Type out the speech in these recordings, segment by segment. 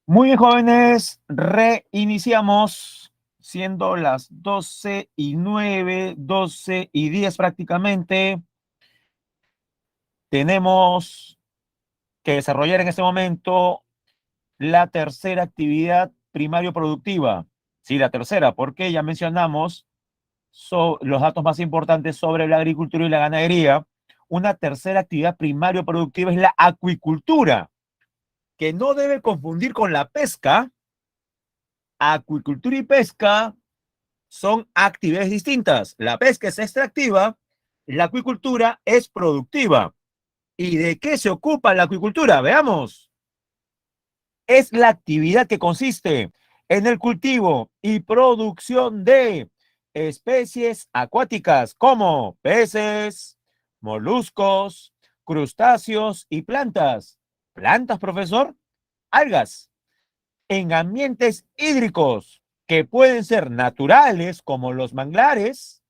Muy bien, jóvenes, reiniciamos siendo las 12:09, 12:10 prácticamente. Tenemos que desarrollar en este momento la tercera actividad primario productiva. Sí, la tercera, porque ya mencionamos los datos más importantes sobre la agricultura y la ganadería. Una tercera actividad primario productiva es la acuicultura, que no debe confundir con la pesca. Acuicultura y pesca son actividades distintas. La pesca es extractiva, la acuicultura es productiva. ¿Y de qué se ocupa la acuicultura? Veamos. Es la actividad que consiste en el cultivo y producción de especies acuáticas como peces, moluscos, crustáceos y plantas. ¿Plantas, profesor? Algas en ambientes hídricos que pueden ser naturales como los manglares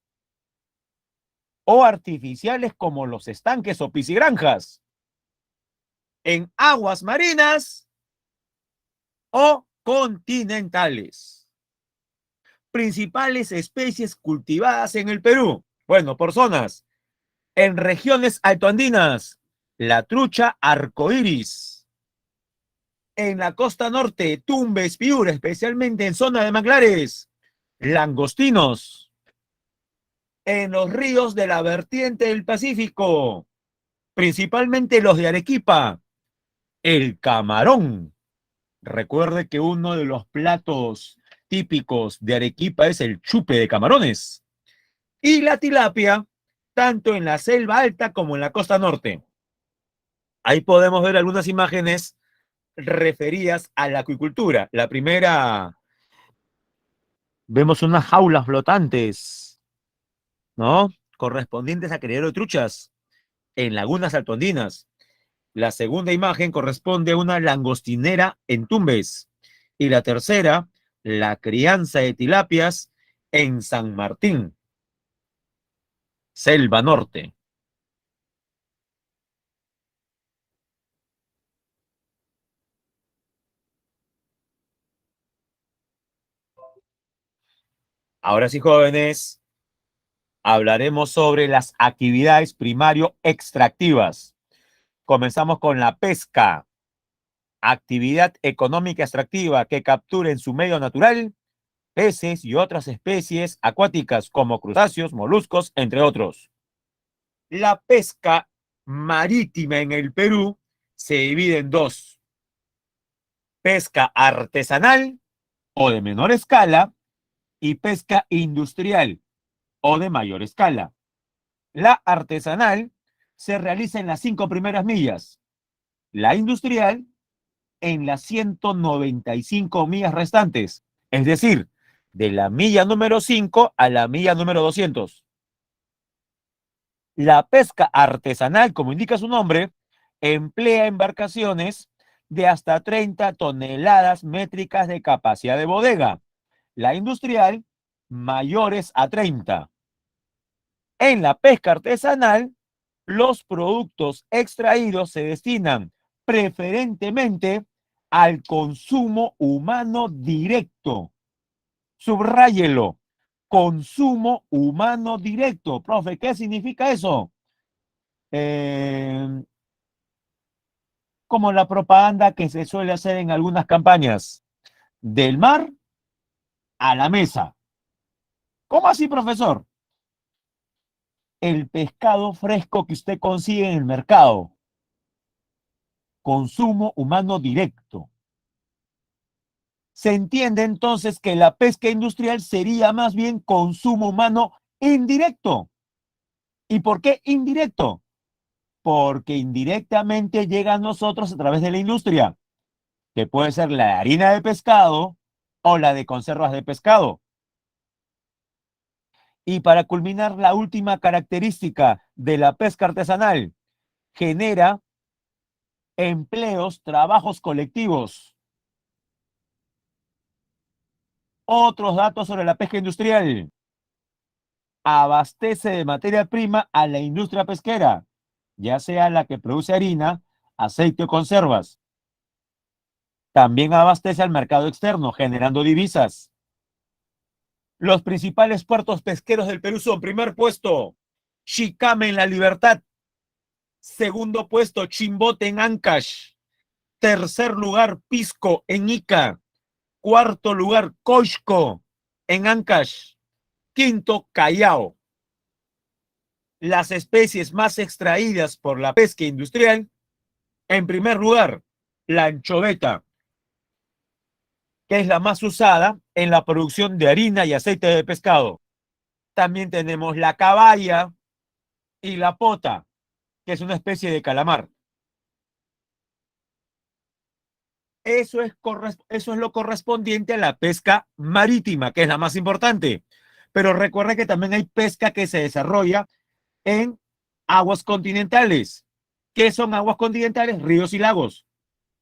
o artificiales como los estanques o piscigranjas, en aguas marinas o continentales. Principales especies cultivadas en el Perú. Bueno, por zonas. En regiones altoandinas, la trucha arcoíris. En la costa norte, Tumbes, Piura, especialmente en zona de manglares, langostinos. En los ríos de la vertiente del Pacífico, principalmente los de Arequipa, el camarón. Recuerde que uno de los platos típicos de Arequipa es el chupe de camarones. Y la tilapia, tanto en la selva alta como en la costa norte. Ahí podemos ver algunas imágenes referidas a la acuicultura. La primera, vemos unas jaulas flotantes, ¿no? Correspondientes a criadero de truchas en lagunas altoandinas. La segunda imagen corresponde a una langostinera en Tumbes. Y la tercera, la crianza de tilapias en San Martín, Selva Norte. Ahora sí, jóvenes, hablaremos sobre las actividades primario extractivas. Comenzamos con la pesca, actividad económica extractiva que captura en su medio natural peces y otras especies acuáticas como crustáceos, moluscos, entre otros. La pesca marítima en el Perú se divide en dos: pesca artesanal o de menor escala y pesca industrial o de mayor escala. La artesanal se realiza en las 5 primeras millas, la industrial en las 195 millas restantes, es decir, de la milla número 5 a la milla número 200. La pesca artesanal, como indica su nombre, emplea embarcaciones de hasta 30 toneladas métricas de capacidad de bodega. La industrial, mayores a 30. En la pesca artesanal, los productos extraídos se destinan preferentemente al consumo humano directo. Subráyelo. Consumo humano directo. Profe, ¿qué significa eso? Eh, Como la propaganda que se suele hacer en algunas campañas. Del mar a la mesa. ¿Cómo así, profesor? El pescado fresco que usted consigue en el mercado. Consumo humano directo. Se entiende entonces que la pesca industrial sería más bien consumo humano indirecto. ¿Y por qué indirecto? Porque indirectamente llega a nosotros a través de la industria, que puede ser la de harina de pescado o la de conservas de pescado. Y para culminar, la última característica de la pesca artesanal: genera empleos, trabajos colectivos. Otros datos sobre la pesca industrial: abastece de materia prima a la industria pesquera, ya sea la que produce harina, aceite o conservas. También abastece al mercado externo, generando divisas. Los principales puertos pesqueros del Perú son: primer puesto, Chicame en La Libertad; segundo puesto, Chimbote en Ancash; tercer lugar, Pisco en Ica; cuarto lugar, Coixco en Ancash; quinto, Callao. Las especies más extraídas por la pesca industrial: en primer lugar, la anchoveta, que es la más usada en la producción de harina y aceite de pescado. También tenemos la caballa y la pota, que es una especie de calamar. Eso es lo correspondiente a la pesca marítima, que es la más importante. Pero recuerda que también hay pesca que se desarrolla en aguas continentales. ¿Qué son aguas continentales? Ríos y lagos.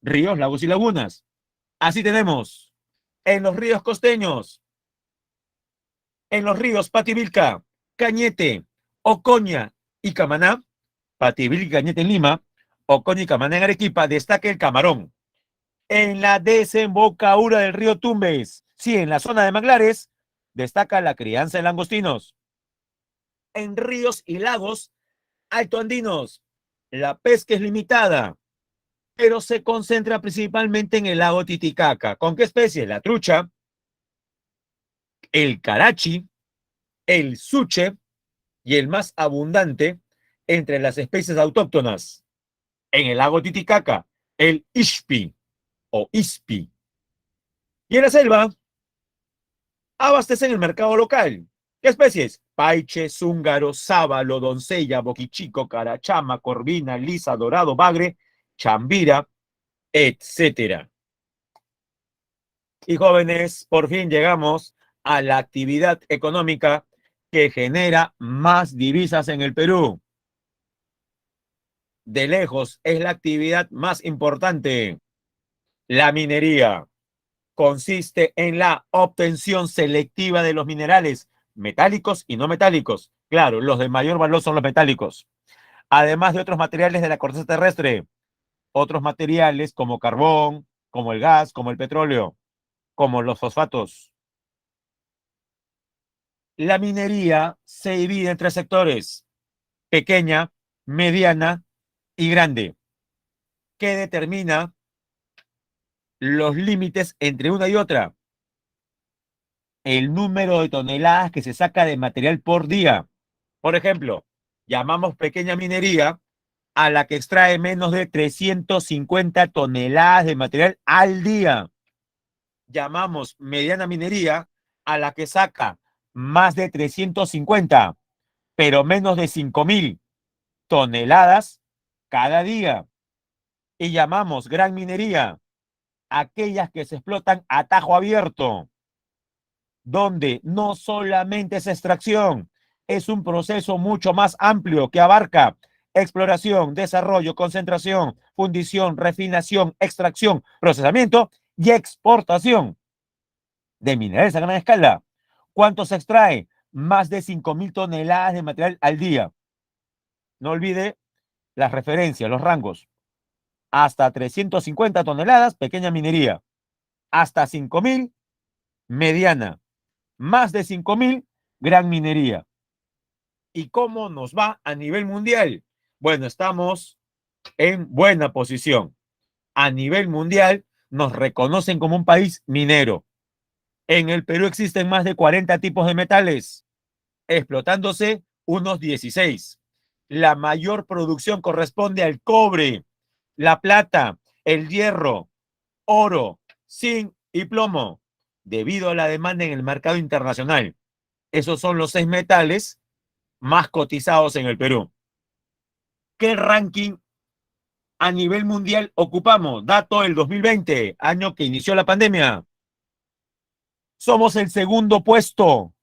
Ríos, lagos y lagunas. Así tenemos en los ríos costeños, en los ríos Pativilca, Cañete, Ocoña y Camaná. Pativilca y Cañete en Lima, Ocoña y Camaná en Arequipa, destaca el camarón. En la desembocadura del río Tumbes, sí, en la zona de manglares, destaca la crianza de langostinos. En ríos y lagos altoandinos, la pesca es limitada, pero se concentra principalmente en el lago Titicaca. ¿Con qué especies? La trucha, el carachi, el suche y el más abundante entre las especies autóctonas en el lago Titicaca, el ishpi o ispi. Y en la selva abastecen el mercado local. ¿Qué especies? Paiche, zúngaro, sábalo, doncella, boquichico, carachama, corvina, lisa, dorado, bagre, chambira, etcétera. Y jóvenes, por fin llegamos a la actividad económica que genera más divisas en el Perú. De lejos es la actividad más importante. La minería consiste en la obtención selectiva de los minerales metálicos y no metálicos. Claro, los de mayor valor son los metálicos. Además de otros materiales de la corteza terrestre, otros materiales como carbón, como el gas, como el petróleo, como los fosfatos. La minería se divide en tres sectores: pequeña, mediana y grande, que determina los límites entre una y otra. El número de toneladas que se saca de material por día. Por ejemplo, llamamos pequeña minería a la que extrae menos de 350 toneladas de material al día. Llamamos mediana minería a la que saca más de 350, pero menos de 5.000 toneladas cada día. Y llamamos gran minería aquellas que se explotan a tajo abierto, donde no solamente es extracción, es un proceso mucho más amplio que abarca exploración, desarrollo, concentración, fundición, refinación, extracción, procesamiento y exportación de minerales a gran escala. ¿Cuánto se extrae? Más de 5.000 toneladas de material al día. No olvide las referencias, los rangos. Hasta 350 toneladas, pequeña minería. Hasta 5.000, mediana. Más de 5.000, gran minería. ¿Y cómo nos va a nivel mundial? Bueno, estamos en buena posición. A nivel mundial nos reconocen como un país minero. En el Perú existen más de 40 tipos de metales, explotándose unos 16. La mayor producción corresponde al cobre, la plata, el hierro, oro, zinc y plomo, debido a la demanda en el mercado internacional. Esos son los 6 metales más cotizados en el Perú. ¿Qué ranking a nivel mundial ocupamos? Dato del 2020, año que inició la pandemia. Somos el segundo puesto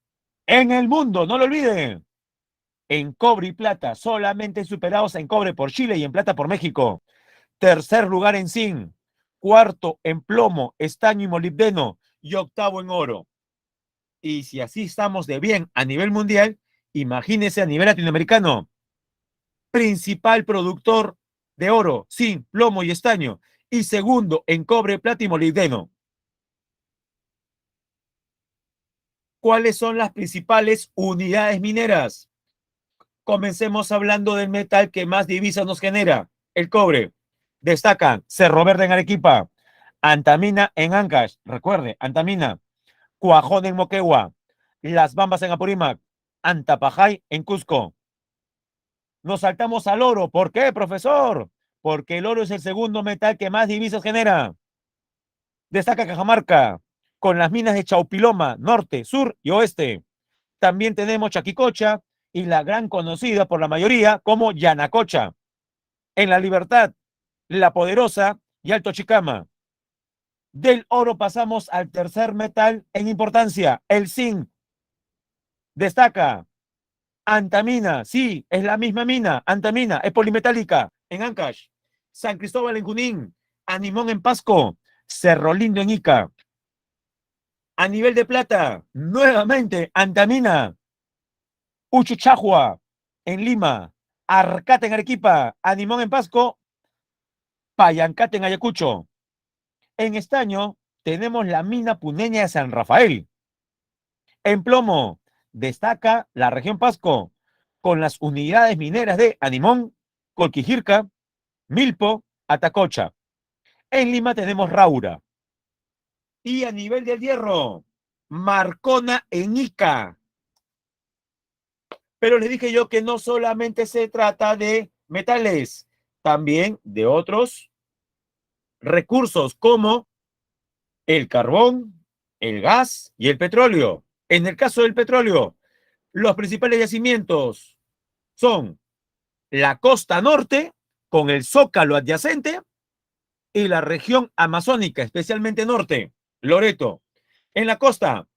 en el mundo, no lo olviden. En cobre y plata, solamente superados en cobre por Chile y en plata por México. Tercer lugar en zinc, cuarto en plomo, estaño y molibdeno y octavo en oro. Y si así estamos de bien a nivel mundial, imagínense a nivel latinoamericano. Principal productor de oro, zinc, plomo y estaño. y segundo en cobre, plata y molibdeno. ¿Cuáles son las principales unidades mineras? Comencemos hablando del metal que más divisas nos genera, el cobre. Destacan Cerro Verde en Arequipa, Antamina en Ancash, recuerde, Antamina, Cuajón en Moquegua, Las Bambas en Apurímac, Antapajay en Cusco. Nos saltamos al oro. ¿Por qué, profesor? Porque el oro es el segundo metal que más divisas genera. Destaca Cajamarca, con las minas de Chaupiloma, norte, sur y oeste. También tenemos Chaquicocha y la gran conocida por la mayoría como Yanacocha. En La Libertad, La Poderosa y Alto Chicama. Del oro pasamos al tercer metal en importancia, el zinc. Destaca Antamina, sí, es la misma mina, Antamina, es polimetálica, en Ancash, San Cristóbal en Junín, Animón en Pasco, Cerro Lindo en Ica. A nivel de plata, nuevamente, Antamina, Uchuchajua en Lima, Arcate en Arequipa, Animón en Pasco, Payancate en Ayacucho. En estaño tenemos la mina puneña de San Rafael. En plomo destaca la región Pasco con las unidades mineras de Animón, Colquijirca, Milpo, Atacocha. En Lima tenemos Raura. Y a nivel del hierro, Marcona en Ica. Pero les dije yo que no solamente se trata de metales, también de otros recursos como el carbón, el gas y el petróleo. En el caso del petróleo, los principales yacimientos son la costa norte, con el zócalo adyacente, y la región amazónica, especialmente norte, Loreto. En la costa,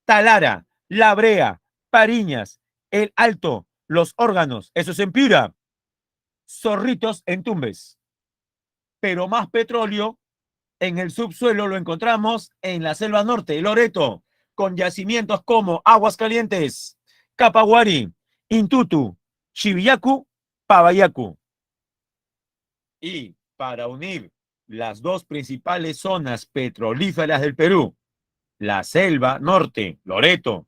Talara, La Brea, Pariñas, El Alto, Los Órganos, eso es en Piura, Zorritos en Tumbes. Pero más petróleo en el subsuelo lo encontramos en la selva norte, Loreto, con yacimientos como Aguas Calientes, Capaguari, Intutu, Chivillacu, Pabayacu. Y para unir las dos principales zonas petrolíferas del Perú, la selva norte, Loreto,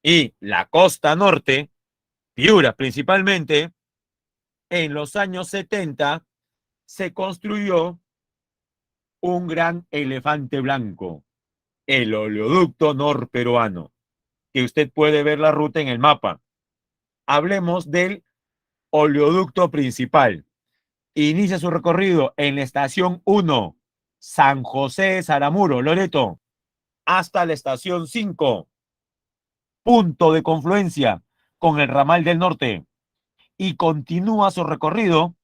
y la costa norte, Piura principalmente, en los años 70 se construyó un gran elefante blanco, el oleoducto norperuano, que usted puede ver la ruta en el mapa. Hablemos del oleoducto principal. Inicia su recorrido en la estación 1, San José de Saramuro, Loreto, hasta la estación 5, punto de confluencia con el ramal del norte, y continúa su recorrido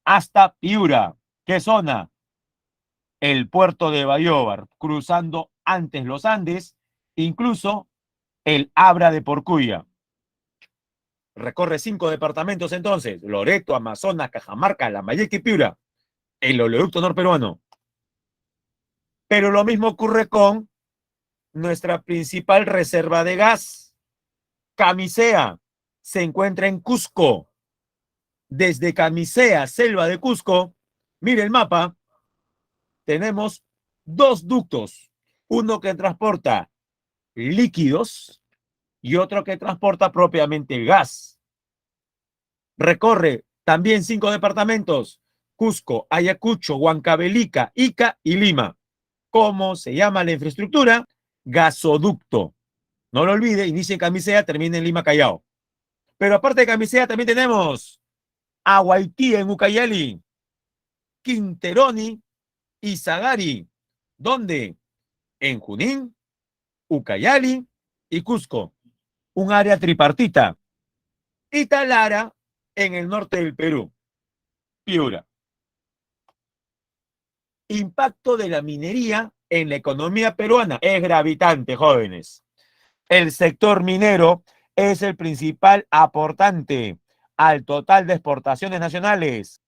hasta Piura. ¿Qué zona? El puerto de Bayóvar, cruzando antes los Andes, incluso el Abra de Porcuya. Recorre 5 departamentos entonces: Loreto, Amazonas, Cajamarca, Lambayeque y Piura, el oleoducto norperuano. Pero lo mismo ocurre con nuestra principal reserva de gas, Camisea, se encuentra en Cusco. Desde Camisea, selva de Cusco, mire el mapa, tenemos dos ductos, uno que transporta líquidos y otro que transporta propiamente el gas. Recorre también 5 departamentos: Cusco, Ayacucho, Huancavelica, Ica y Lima. ¿Cómo se llama la infraestructura? Gasoducto. No lo olvide, inicia en Camisea, termina en Lima, Callao. Pero aparte de Camisea también tenemos Aguaití en Ucayali, Quinteroni y Sagari. ¿Dónde? En Junín, Ucayali y Cusco. Un área tripartita. Y Talara en el norte del Perú, Piura. Impacto de la minería en la economía peruana es gravitante, jóvenes. El sector minero es el principal aportante al total de exportaciones nacionales.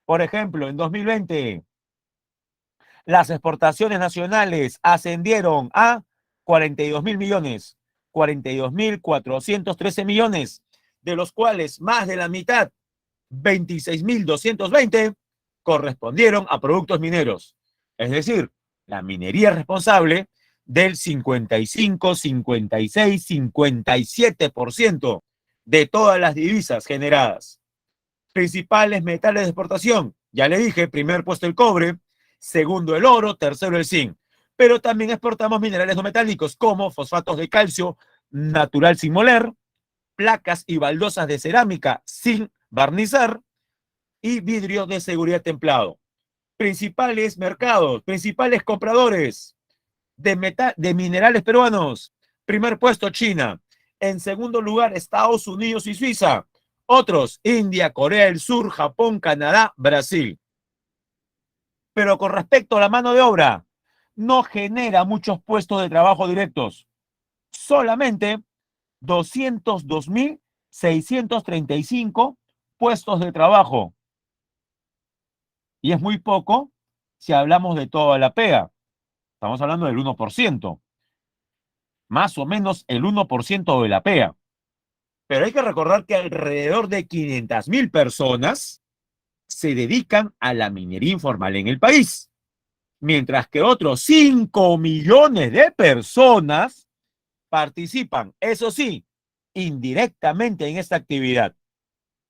Por ejemplo, en 2020, las exportaciones nacionales ascendieron a 42.000 millones, 42.413 millones, de los cuales más de la mitad, 26.220, correspondieron a productos mineros. Es decir, la minería es responsable del 55, 56, 57% de todas las divisas generadas. Principales metales de exportación, ya le dije, primer puesto el cobre, segundo el oro, tercero el zinc. Pero también exportamos minerales no metálicos como fosfatos de calcio natural sin moler, placas y baldosas de cerámica sin barnizar y vidrio de seguridad templado. Principales mercados, principales compradores de minerales peruanos. Primer puesto China. En segundo lugar Estados Unidos y Suiza. Otros, India, Corea del Sur, Japón, Canadá, Brasil. Pero con respecto a la mano de obra, no genera muchos puestos de trabajo directos. Solamente 202.635 puestos de trabajo. Y es muy poco si hablamos de toda la PEA. Estamos hablando del 1%. Más o menos el 1% de la PEA. Pero hay que recordar que alrededor de 500.000 personas se dedican a la minería informal en el país, mientras que otros 5 millones de personas participan, eso sí, indirectamente en esta actividad.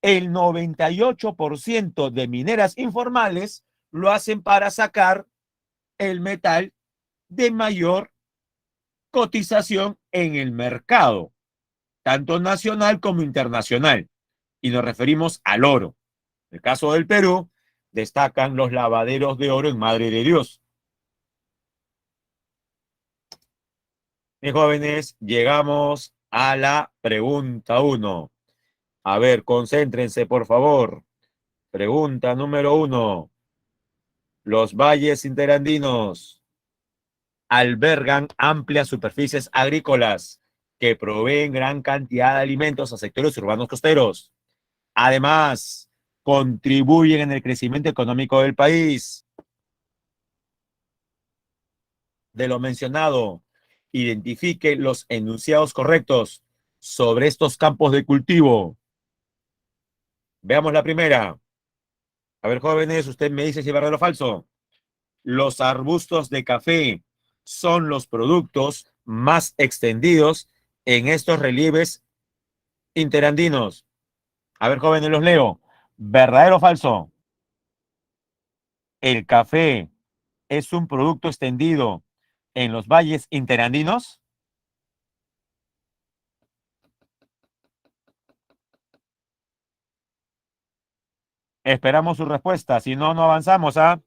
El 98% de mineras informales lo hacen para sacar el metal de mayor cotización en el mercado, tanto nacional como internacional. Y nos referimos al oro. En el caso del Perú, destacan los lavaderos de oro en Madre de Dios. Mis jóvenes, llegamos a la pregunta 1. A ver, concéntrense, por favor. Pregunta número 1. Los valles interandinos albergan amplias superficies agrícolas que proveen gran cantidad de alimentos a sectores urbanos costeros. Además, contribuyen en el crecimiento económico del país. De lo mencionado, identifique los enunciados correctos sobre estos campos de cultivo. Veamos la primera. A ver, jóvenes, usted me dice si es verdadero o falso. Los arbustos de café son los productos más extendidos en estos relieves interandinos. A ver, jóvenes, los leo. ¿Verdadero o falso? ¿El café es un producto extendido en los valles interandinos? Esperamos su respuesta. Si no, no avanzamos, ¿ah?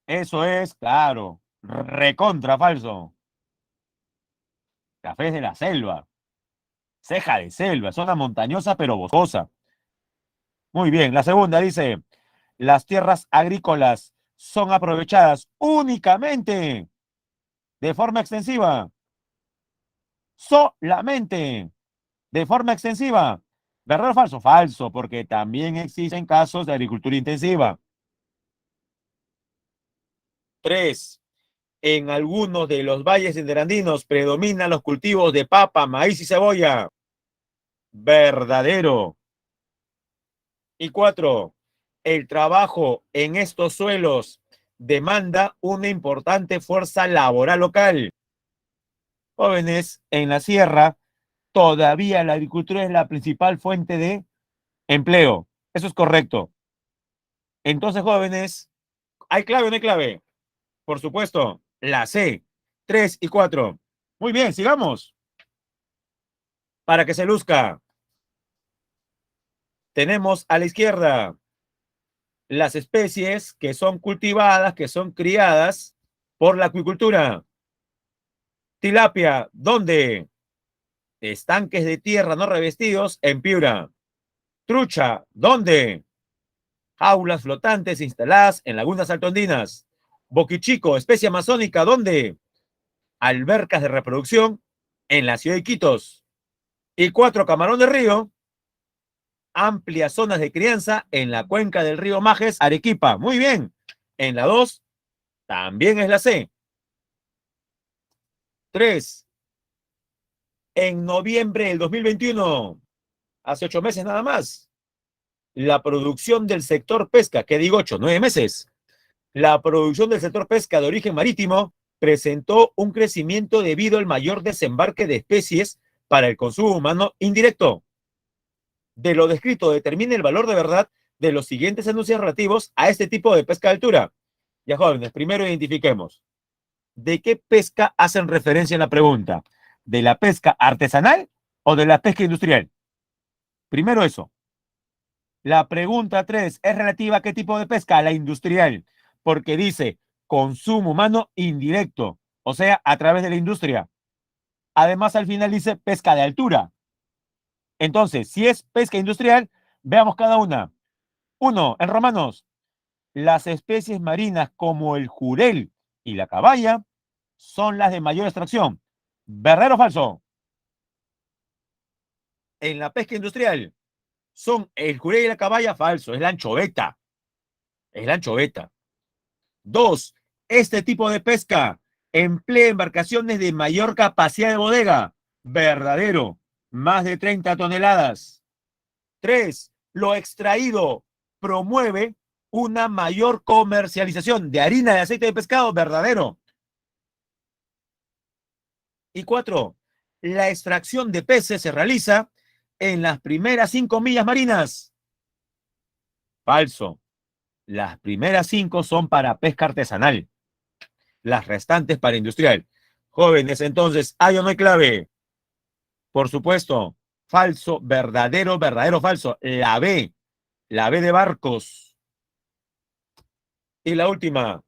Eso es, claro, recontra falso. Café es de la selva, ceja de selva, zona montañosa pero boscosa. Muy bien, la segunda dice, las tierras agrícolas son aprovechadas únicamente de forma extensiva, solamente de forma extensiva. ¿Verdadero o falso? Falso, porque también existen casos de agricultura intensiva. 3. En algunos de los valles interandinos predominan los cultivos de papa, maíz y cebolla. Verdadero. Y 4. El trabajo en estos suelos demanda una importante fuerza laboral local. Jóvenes, en la sierra, todavía la agricultura es la principal fuente de empleo. Eso es correcto. Entonces, jóvenes, ¿hay clave o no hay clave? Por supuesto, la C. 3 y 4. Muy bien, sigamos. Para que se luzca. Tenemos a la izquierda las especies que son cultivadas, que son criadas por la acuicultura. Tilapia, ¿dónde? Estanques de tierra no revestidos en Piura. Trucha, ¿dónde? Jaulas flotantes instaladas en lagunas altoandinas. Boquichico, especie amazónica, ¿dónde? Albercas de reproducción en la ciudad de Iquitos. Y 4, camarón de río, amplias zonas de crianza en la cuenca del río Majes, Arequipa. Muy bien. En la 2, también es la C. 3. En noviembre del 2021, hace 8 meses nada más, La producción del sector pesca, ¿qué digo? 8, 9 meses. La producción del sector pesca de origen marítimo presentó un crecimiento debido al mayor desembarque de especies para el consumo humano indirecto. De lo descrito, determine el valor de verdad de los siguientes anuncios relativos a este tipo de pesca de altura. Ya jóvenes, primero identifiquemos. ¿De qué pesca hacen referencia en la pregunta? ¿De la pesca artesanal o de la pesca industrial? Primero eso. La pregunta 3 es relativa a qué tipo de pesca, a la industrial, porque dice consumo humano indirecto, o sea, a través de la industria. Además, al final dice pesca de altura. Entonces, si es pesca industrial, veamos cada una. Uno, en romanos, las especies marinas como el jurel y la caballa son las de mayor extracción. ¿Verdadero o falso? En la pesca industrial son el jurel y la caballa, falso, es la anchoveta. Es la anchoveta. Dos, este tipo de pesca emplea embarcaciones de mayor capacidad de bodega. Verdadero, más de 30 toneladas. Tres, lo extraído promueve una mayor comercialización de harina de aceite de pescado. Verdadero. Y cuatro, la extracción de peces se realiza en las primeras 5 millas marinas. Falso. Las primeras 5 son para pesca artesanal, las restantes para industrial. Jóvenes, entonces, ¿hay o no hay clave? Por supuesto, falso, verdadero, verdadero, falso. La B de barcos. Y la última,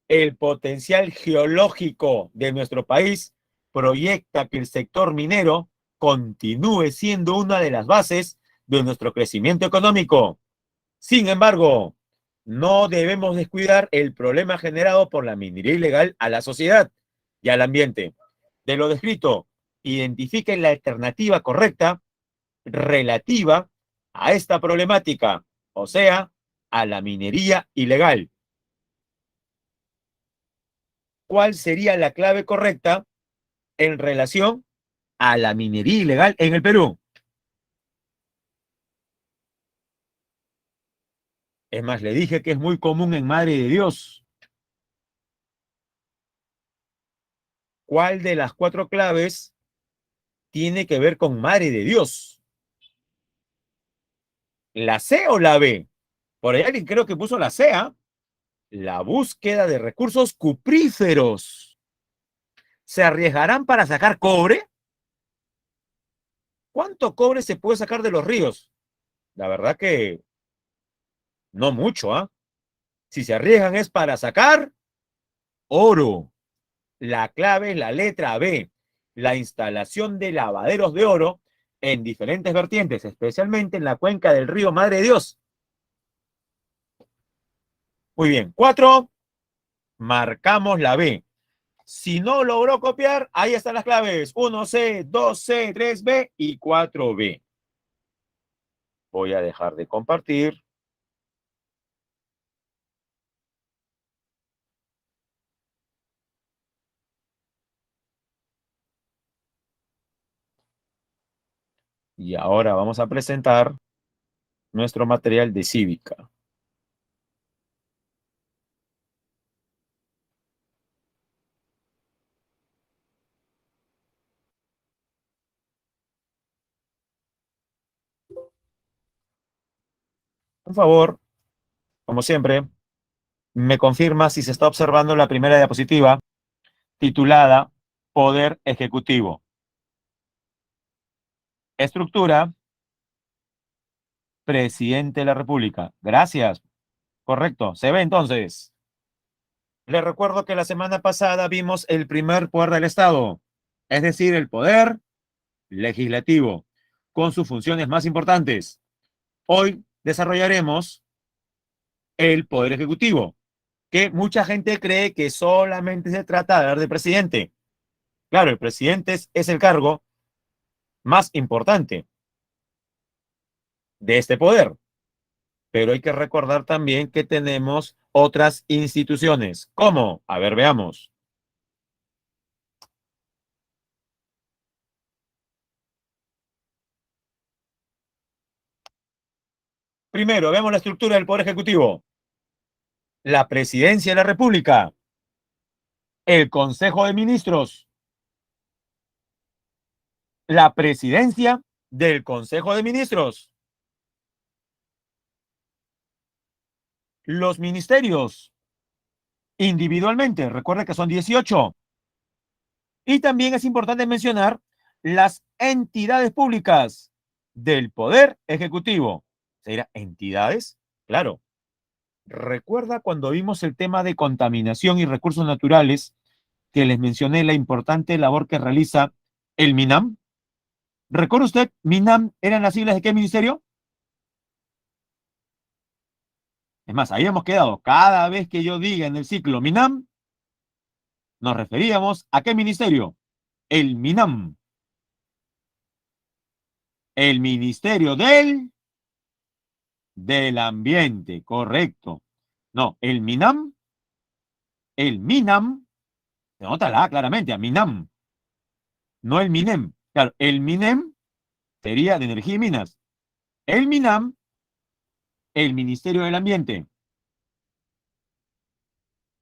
el potencial geológico de nuestro país proyecta que el sector minero continúe siendo una de las bases de nuestro crecimiento económico. Sin embargo, no debemos descuidar el problema generado por la minería ilegal a la sociedad y al ambiente. De lo descrito, identifiquen la alternativa correcta relativa a esta problemática, o sea, a la minería ilegal. ¿Cuál sería la clave correcta en relación a la minería ilegal en el Perú? Es más, le dije que es muy común en Madre de Dios. ¿Cuál de las 4 claves tiene que ver con Madre de Dios? ¿La C o la B? Por ahí alguien creo que puso la C, ¿ah? La búsqueda de recursos cupríferos. ¿Se arriesgarán para sacar cobre? ¿Cuánto cobre se puede sacar de los ríos? La verdad que no mucho, ¿ah? Si se arriesgan es para sacar oro. La clave es la letra B, la instalación de lavaderos de oro en diferentes vertientes, especialmente en la cuenca del río Madre de Dios. Muy bien, 4, marcamos la B. Si no logró copiar, ahí están las claves. 1C, 2C, 3B y 4B. Voy a dejar de compartir. Y ahora vamos a presentar nuestro material de cívica. Por favor, como siempre, me confirma si se está observando la primera diapositiva titulada Poder Ejecutivo. Estructura, Presidente de la República. Gracias. Correcto. ¿Se ve entonces? Les recuerdo que la semana pasada vimos el primer poder del Estado, es decir, el poder legislativo, con sus funciones más importantes. Hoy desarrollaremos el poder ejecutivo, que mucha gente cree que solamente se trata de hablar del presidente. Claro, el presidente es el cargo más importante de este poder, pero hay que recordar también que tenemos otras instituciones. ¿Cómo? A ver, veamos. Primero, veamos la estructura del Poder Ejecutivo. La Presidencia de la República, el Consejo de Ministros, la Presidencia del Consejo de Ministros, los ministerios individualmente, recuerda que son 18. Y también es importante mencionar las entidades públicas del Poder Ejecutivo. ¿Será entidades? Claro. Recuerda cuando vimos el tema de contaminación y recursos naturales, que les mencioné la importante labor que realiza el MINAM. ¿Recuerda usted, MINAM eran las siglas de qué ministerio? Es más, habíamos quedado, cada vez que yo diga en el ciclo MINAM, nos referíamos a qué ministerio. El MINAM. El Ministerio del Ambiente, correcto. No, el MINAM, se nota la A claramente, a MINAM, no el MINEM. Claro, el MINEM sería de Energía y Minas. El MINAM, el Ministerio del Ambiente.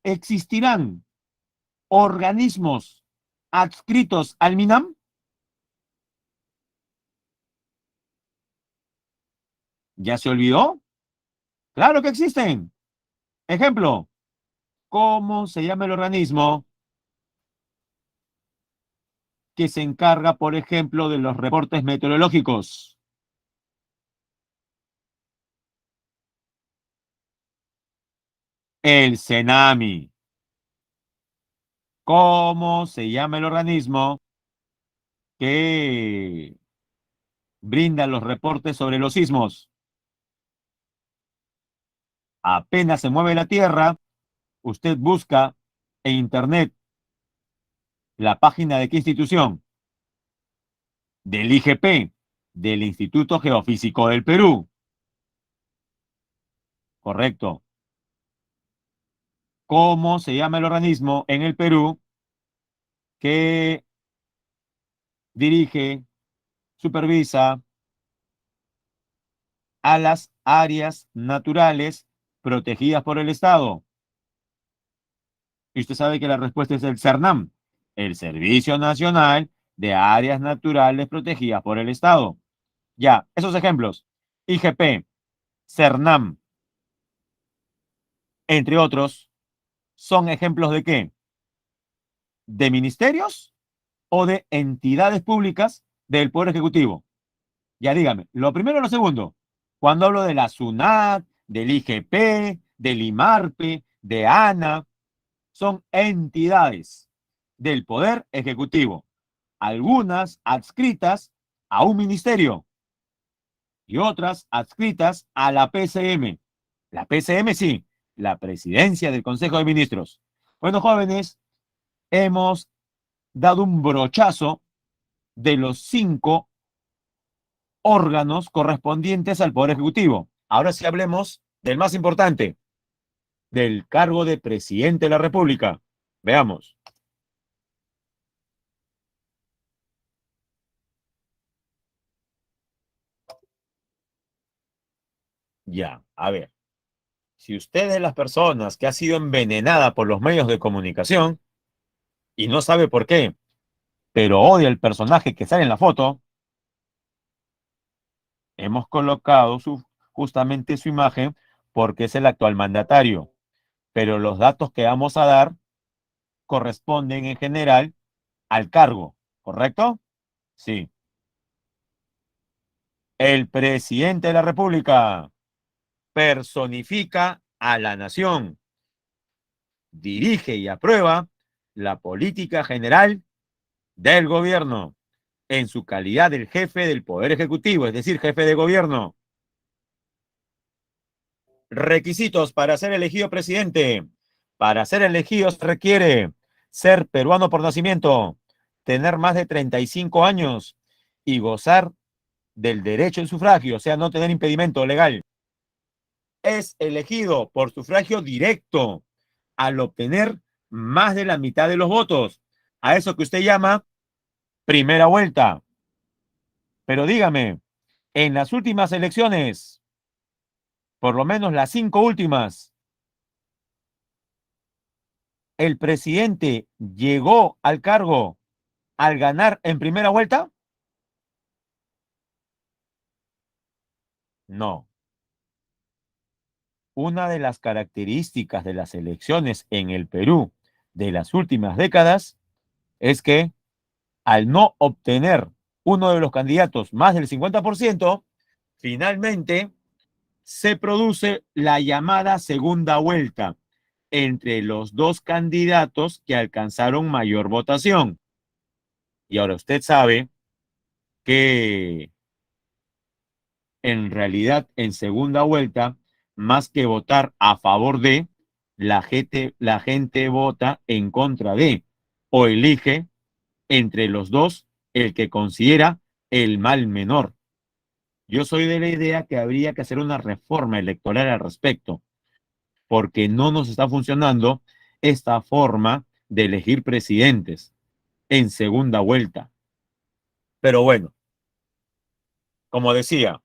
¿Existirán organismos adscritos al MINAM? ¿Ya se olvidó? Claro que existen. Ejemplo, ¿cómo se llama el organismo que se encarga, por ejemplo, de los reportes meteorológicos? El CENAMI. ¿Cómo se llama el organismo que brinda los reportes sobre los sismos? Apenas se mueve la Tierra, usted busca en Internet la página de qué institución, del IGP, del Instituto Geofísico del Perú. Correcto. ¿Cómo se llama el organismo en el Perú que dirige, supervisa a las áreas naturales protegidas por el Estado? Y usted sabe que la respuesta es el CERNAM, el Servicio Nacional de Áreas Naturales Protegidas por el Estado. Ya, esos ejemplos, IGP, CERNAM, entre otros, ¿son ejemplos de qué? ¿De ministerios o de entidades públicas del Poder Ejecutivo? Ya dígame, lo primero o lo segundo. Cuando hablo de la SUNAT, del IGP, del IMARPE, de ANA, son entidades del Poder Ejecutivo, algunas adscritas a un ministerio y otras adscritas a la PCM. La PCM sí, la Presidencia del Consejo de Ministros. Bueno, jóvenes, hemos dado un brochazo de los 5 órganos correspondientes al Poder Ejecutivo. Ahora sí hablemos del más importante, del cargo de presidente de la República. Veamos. Ya, a ver. Si usted es de las personas que ha sido envenenada por los medios de comunicación y no sabe por qué, pero odia el personaje que sale en la foto, hemos colocado justamente su imagen porque es el actual mandatario. Pero los datos que vamos a dar corresponden en general al cargo, ¿correcto? Sí. El presidente de la República personifica a la nación, dirige y aprueba la política general del gobierno en su calidad del jefe del Poder Ejecutivo, es decir, jefe de gobierno. Requisitos para ser elegido presidente. Para ser elegido se requiere ser peruano por nacimiento, tener más de 35 años y gozar del derecho al sufragio, o sea, no tener impedimento legal. Es elegido por sufragio directo al obtener más de la mitad de los votos. A eso que usted llama primera vuelta. Pero dígame, en las últimas elecciones, por lo menos las 5 últimas, el presidente llegó al cargo al ganar en primera vuelta? No. Una de las características de las elecciones en el Perú de las últimas décadas es que al no obtener uno de los candidatos más del 50%, finalmente se produce la llamada segunda vuelta entre los dos candidatos que alcanzaron mayor votación. Y ahora usted sabe que en realidad en segunda vuelta, más que votar a favor de, la gente vota en contra de o elige entre los dos el que considera el mal menor. Yo soy de la idea que habría que hacer una reforma electoral al respecto, porque no nos está funcionando esta forma de elegir presidentes en segunda vuelta. Pero bueno, como decía,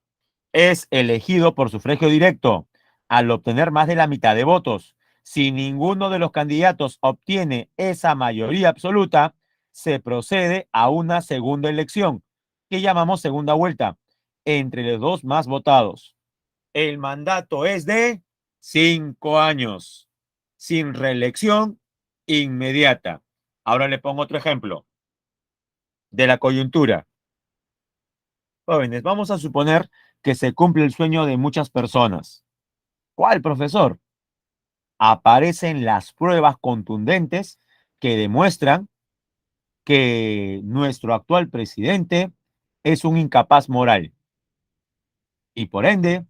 es elegido por sufragio directo al obtener más de la mitad de votos. Si ninguno de los candidatos obtiene esa mayoría absoluta, se procede a una segunda elección, que llamamos segunda vuelta, entre los dos más votados. El mandato es de 5 años, sin reelección inmediata. Ahora le pongo otro ejemplo de la coyuntura. Jóvenes, vamos a suponer que se cumple el sueño de muchas personas. ¿Cuál, profesor? Aparecen las pruebas contundentes que demuestran que nuestro actual presidente es un incapaz moral y por ende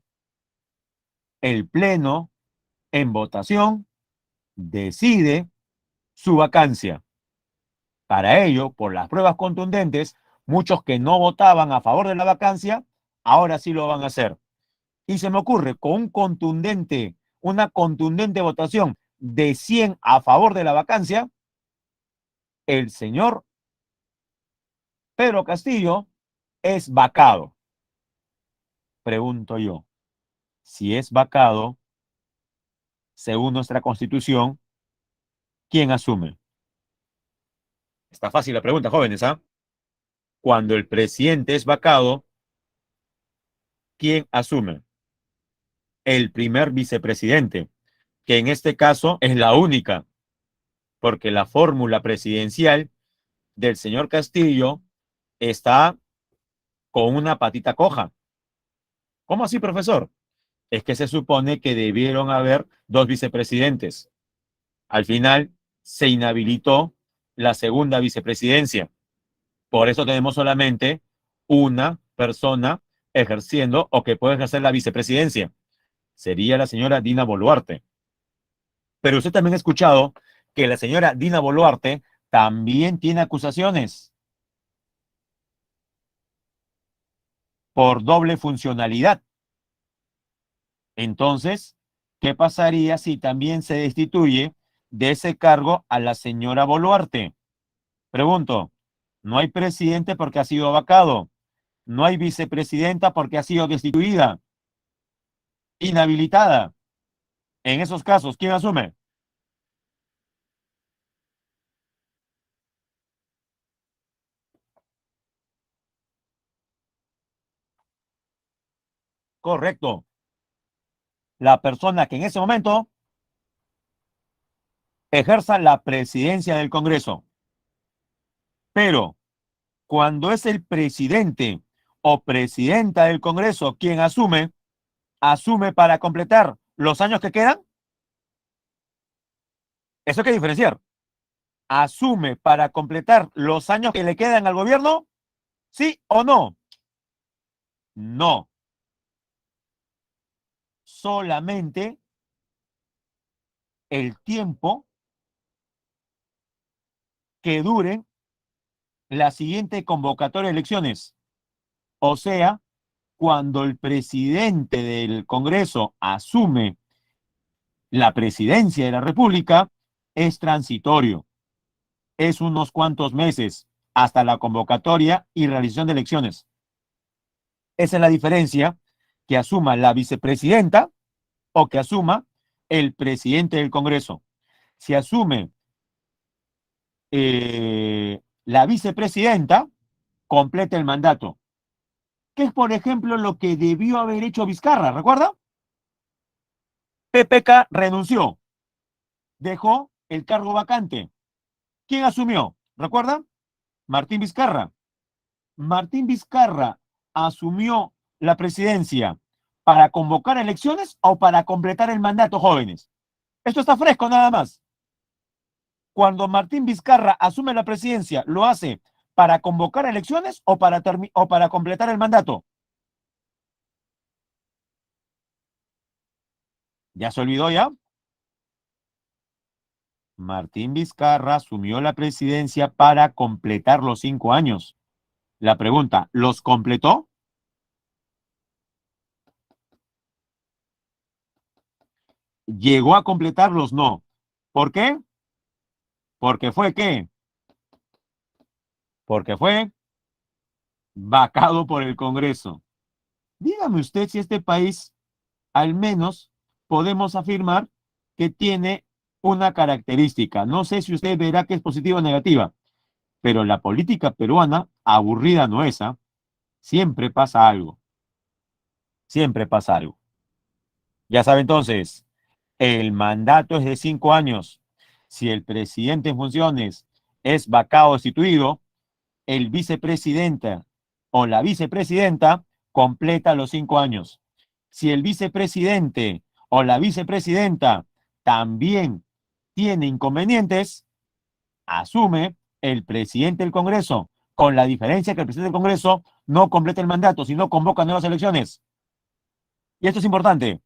el Pleno en votación decide su vacancia. Para ello, por las pruebas contundentes, muchos que no votaban a favor de la vacancia, ahora sí lo van a hacer. Y se me ocurre, con una contundente votación de 100 a favor de la vacancia, el señor Pedro Castillo es vacado. Pregunto yo, si es vacado, según nuestra constitución, ¿quién asume? Está fácil la pregunta, jóvenes, ¿ah? Cuando el presidente es vacado, ¿quién asume? El primer vicepresidente, que en este caso es la única, porque la fórmula presidencial del señor Castillo está con una patita coja. ¿Cómo así, profesor? Es que se supone que debieron haber 2 vicepresidentes. Al final se inhabilitó la segunda vicepresidencia. Por eso tenemos solamente una persona ejerciendo o que puede ejercer la vicepresidencia. Sería la señora Dina Boluarte. Pero usted también ha escuchado que la señora Dina Boluarte también tiene acusaciones por doble funcionalidad. Entonces, ¿qué pasaría si también se destituye de ese cargo a la señora Boluarte? Pregunto, no hay presidente porque ha sido vacado, no hay vicepresidenta porque ha sido destituida, inhabilitada. En esos casos, ¿quién asume? Correcto. La persona que en ese momento ejerza la presidencia del Congreso. Pero cuando es el presidente o presidenta del Congreso quien asume, asume para completar los años que quedan. Eso hay que diferenciar. ¿Asume para completar los años que le quedan al gobierno? ¿Sí o no? No. Solamente el tiempo que dure la siguiente convocatoria de elecciones. O sea, cuando el presidente del Congreso asume la presidencia de la República, es transitorio. Es unos cuantos meses hasta la convocatoria y realización de elecciones. Esa es la diferencia, que asuma la vicepresidenta o que asuma el presidente del Congreso. Si asume la vicepresidenta, completa el mandato. ¿Qué es, por ejemplo, lo que debió haber hecho Vizcarra? ¿Recuerda? PPK renunció, dejó el cargo vacante. ¿Quién asumió? ¿Recuerda? Martín Vizcarra. Martín Vizcarra asumió la presidencia para convocar elecciones o para completar el mandato, jóvenes. Esto está fresco nada más. Cuando Martín Vizcarra asume la presidencia, ¿lo hace para convocar elecciones o para completar el mandato? ¿Ya se olvidó ya? Martín Vizcarra asumió la presidencia para completar los 5 años. La pregunta, ¿los completó? ¿Llegó a completarlos? No. ¿Por qué? Porque fue ¿qué? Porque fue vacado por el Congreso. Dígame usted si este país, al menos, podemos afirmar que tiene una característica. No sé si usted verá que es positiva o negativa, pero la política peruana, aburrida no es, ¿ah? Siempre pasa algo. Siempre pasa algo. Ya sabe entonces, el mandato es de 5 años. Si el presidente en funciones es vacado o destituido, el vicepresidente o la vicepresidenta completa los 5 años. Si el vicepresidente o la vicepresidenta también tiene inconvenientes, asume el presidente del Congreso, con la diferencia que el presidente del Congreso no completa el mandato, sino convoca nuevas elecciones. Y esto es importante.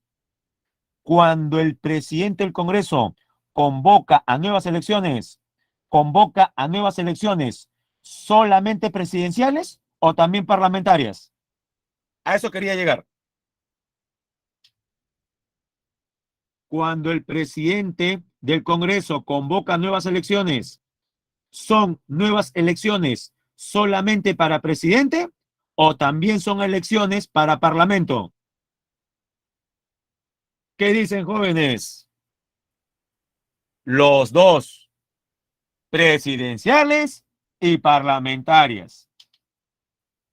Cuando el presidente del Congreso convoca a nuevas elecciones, convoca a nuevas elecciones solamente presidenciales o también parlamentarias. A eso quería llegar. Cuando el presidente del Congreso convoca nuevas elecciones, ¿son nuevas elecciones solamente para presidente o también son elecciones para parlamento? ¿Qué dicen, jóvenes? Los dos, presidenciales y parlamentarias.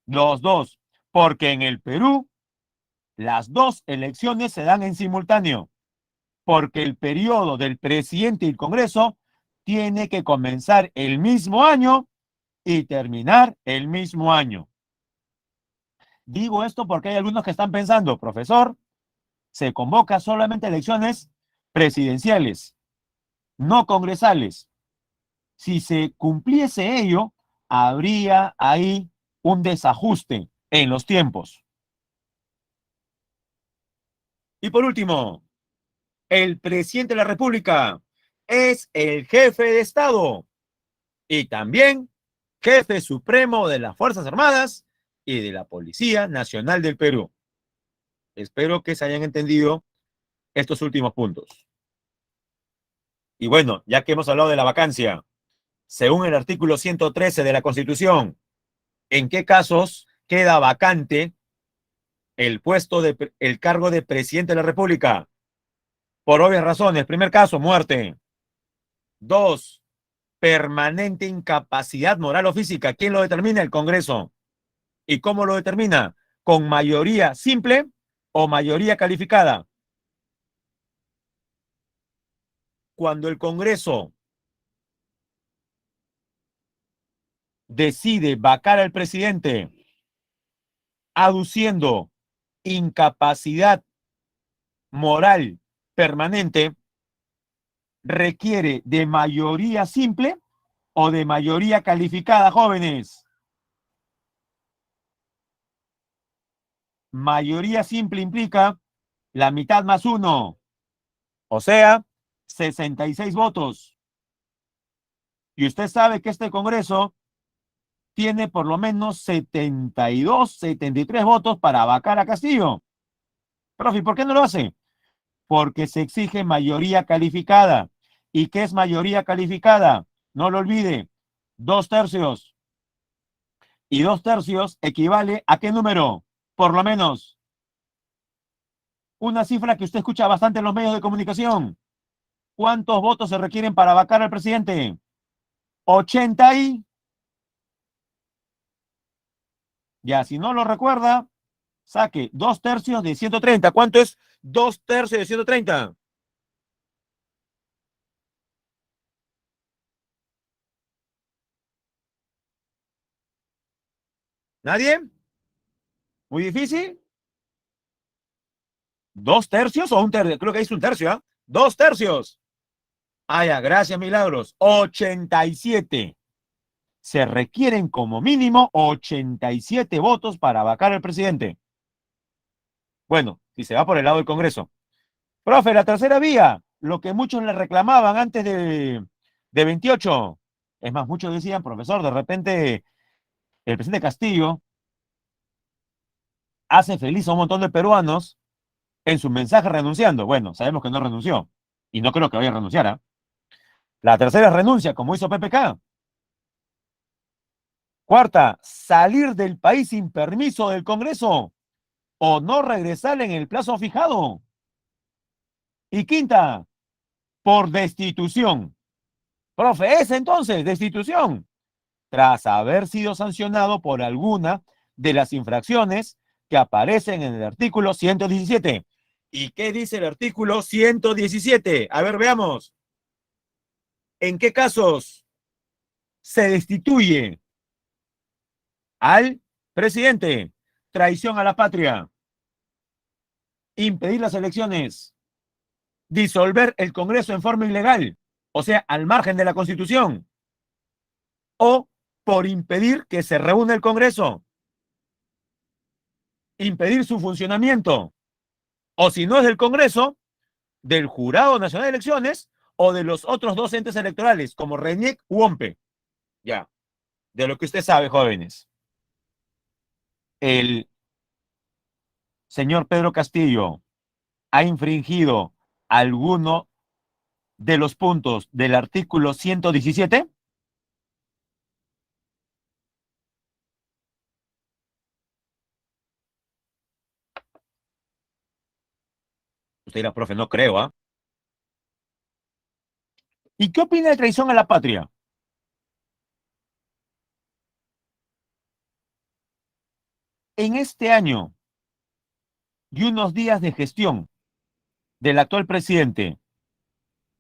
Los dos, porque en el Perú las dos elecciones se dan en simultáneo, porque el periodo del presidente y el Congreso tiene que comenzar el mismo año y terminar el mismo año. Digo esto porque hay algunos que están pensando, profesor, se convoca solamente elecciones presidenciales, no congresales. Si se cumpliese ello, habría ahí un desajuste en los tiempos. Y por último, el presidente de la República es el jefe de Estado y también jefe supremo de las Fuerzas Armadas y de la Policía Nacional del Perú. Espero que se hayan entendido estos últimos puntos. Y bueno, ya que hemos hablado de la vacancia, según el artículo 113 de la Constitución, ¿en qué casos queda vacante el cargo de presidente de la República? Por obvias razones. Primer caso, muerte. 2, permanente incapacidad moral o física. ¿Quién lo determina? El Congreso. ¿Y cómo lo determina? ¿Con mayoría simple o mayoría calificada? Cuando el Congreso decide vacar al presidente aduciendo incapacidad moral permanente, requiere de mayoría simple o de mayoría calificada, jóvenes. Mayoría simple implica la mitad más uno, o sea, 66 votos. Y usted sabe que este Congreso tiene por lo menos 72, 73 votos para vacar a Castillo. Profe, ¿por qué no lo hace? Porque se exige mayoría calificada. ¿Y qué es mayoría calificada? No lo olvide, 2/3. Y 2/3 equivale ¿a qué número? Por lo menos Una cifra que usted escucha bastante en los medios de comunicación. ¿Cuántos votos se requieren para vacar al presidente? 80 y... Ya, si no lo recuerda, saque 2/3 de 130. ¿Cuánto es 2/3 de 130? ¿Nadie? ¿Muy difícil? ¿2/3 o un tercio? Creo que es un tercio, ¿ah? 2/3. Ah, ya, gracias, Milagros. 87. Se requieren como mínimo 87 votos para vacar al presidente. Bueno, si se va por el lado del Congreso. Profe, la tercera vía, lo que muchos le reclamaban antes de 28. Es más, muchos decían, profesor, de repente el presidente Castillo hace feliz a un montón de peruanos en su mensaje renunciando. Bueno, sabemos que no renunció y no creo que vaya a renunciar. ¿Ah? La tercera es renuncia, como hizo PPK. Cuarta, salir del país sin permiso del Congreso o no regresar en el plazo fijado. Y quinta, por destitución. Profe, es entonces destitución, tras haber sido sancionado por alguna de las infracciones que aparecen en el artículo 117. ¿Y qué dice el artículo 117? A ver, veamos. ¿En qué casos se destituye al presidente? Traición a la patria, impedir las elecciones, disolver el Congreso en forma ilegal, o sea, al margen de la Constitución, o por impedir que se reúna el Congreso, impedir su funcionamiento, o si no es del Congreso, del Jurado Nacional de Elecciones o de los otros dos entes electorales, como RENIEC u OMPE. Ya, de lo que usted sabe, jóvenes. El señor Pedro Castillo ha infringido alguno de los puntos del artículo 117. Usted dirá, profe, no creo, ¿ah? ¿Y qué opina de traición a la patria? En este año y unos días de gestión del actual presidente,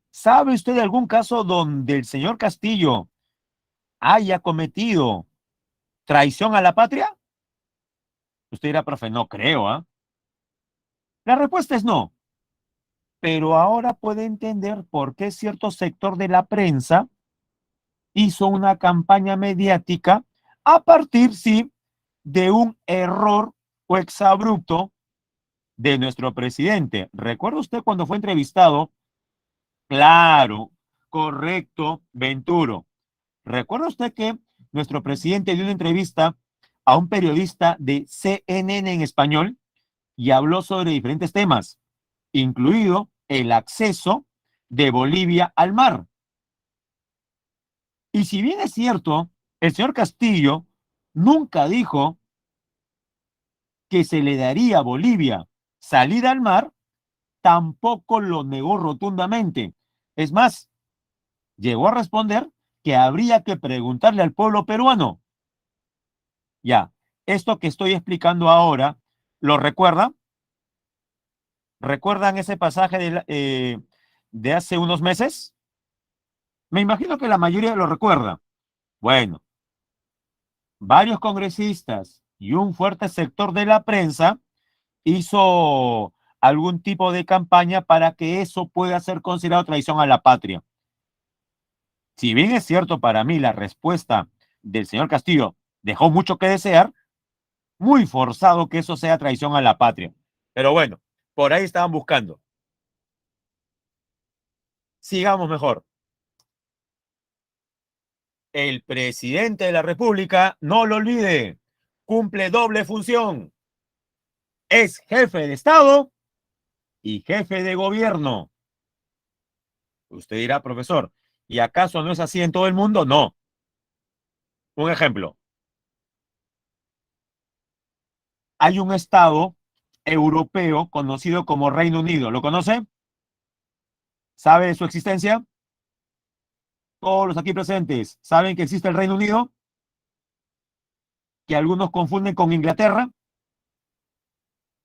¿sabe usted de algún caso donde el señor Castillo haya cometido traición a la patria? Usted dirá, profe, no creo, ¿ah? La respuesta es no, pero ahora puede entender por qué cierto sector de la prensa hizo una campaña mediática a partir, sí, de un error o exabrupto de nuestro presidente. ¿Recuerda usted cuando fue entrevistado? Claro, correcto, Venturo. ¿Recuerda usted que nuestro presidente dio una entrevista a un periodista de CNN en español y habló sobre diferentes temas, incluido el acceso de Bolivia al mar? Y si bien es cierto, el señor Castillo nunca dijo que se le daría a Bolivia salida al mar, tampoco lo negó rotundamente. Es más, llegó a responder que habría que preguntarle al pueblo peruano. Ya, esto que estoy explicando ahora, ¿lo recuerda? ¿Recuerdan ese pasaje de hace unos meses? Me imagino que la mayoría lo recuerda. Bueno, varios congresistas y un fuerte sector de la prensa hizo algún tipo de campaña para que eso pueda ser considerado traición a la patria. Si bien es cierto para mí la respuesta del señor Castillo dejó mucho que desear, muy forzado que eso sea traición a la patria. Pero bueno, por ahí estaban buscando. Sigamos mejor. El presidente de la República, no lo olvide, cumple doble función. Es jefe de Estado y jefe de gobierno. Usted dirá, profesor, ¿y acaso no es así en todo el mundo? No. Un ejemplo. Hay un estado europeo conocido como Reino Unido. ¿Lo conoce? ¿Sabe de su existencia? Todos los aquí presentes saben que existe el Reino Unido, que algunos confunden con Inglaterra.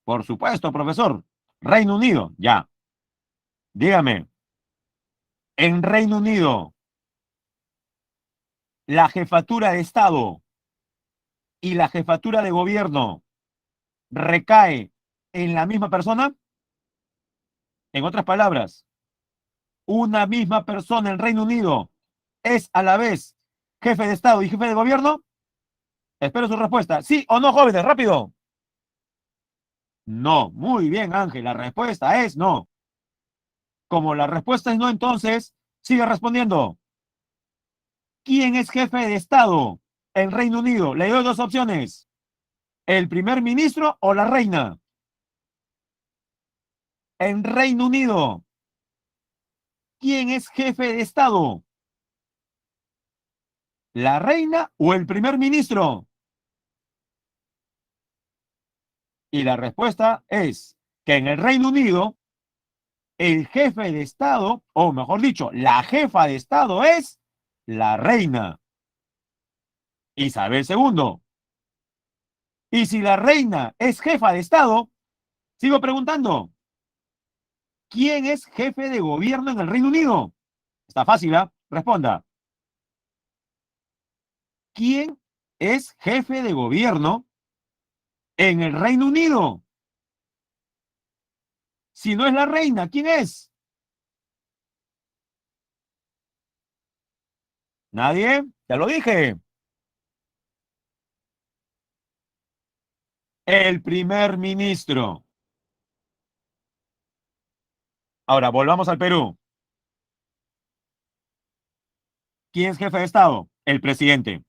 Por supuesto, profesor. Reino Unido, ya. Dígame, en Reino Unido, la jefatura de Estado y la jefatura de gobierno recae en la misma persona. En otras palabras, una misma persona en Reino Unido es a la vez jefe de Estado y jefe de gobierno. Espero su respuesta. ¿Sí o no, jóvenes? Rápido. No. Muy bien, Ángel. La respuesta es no. Como la respuesta es no, entonces sigue respondiendo. ¿Quién es jefe de Estado en Reino Unido? Le doy dos opciones. ¿El primer ministro o la reina? En Reino Unido, ¿quién es jefe de Estado? ¿La reina o el primer ministro? Y la respuesta es que en el Reino Unido, el jefe de Estado, o mejor dicho, la jefa de Estado es la reina Isabel II. Y si la reina es jefa de Estado, sigo preguntando, ¿quién es jefe de gobierno en el Reino Unido? Está fácil, ¿eh? Responda. ¿Quién es jefe de gobierno en el Reino Unido? Si no es la reina, ¿quién es? ¿Nadie? Ya lo dije. El primer ministro. Ahora, volvamos al Perú. ¿Quién es jefe de Estado? El presidente.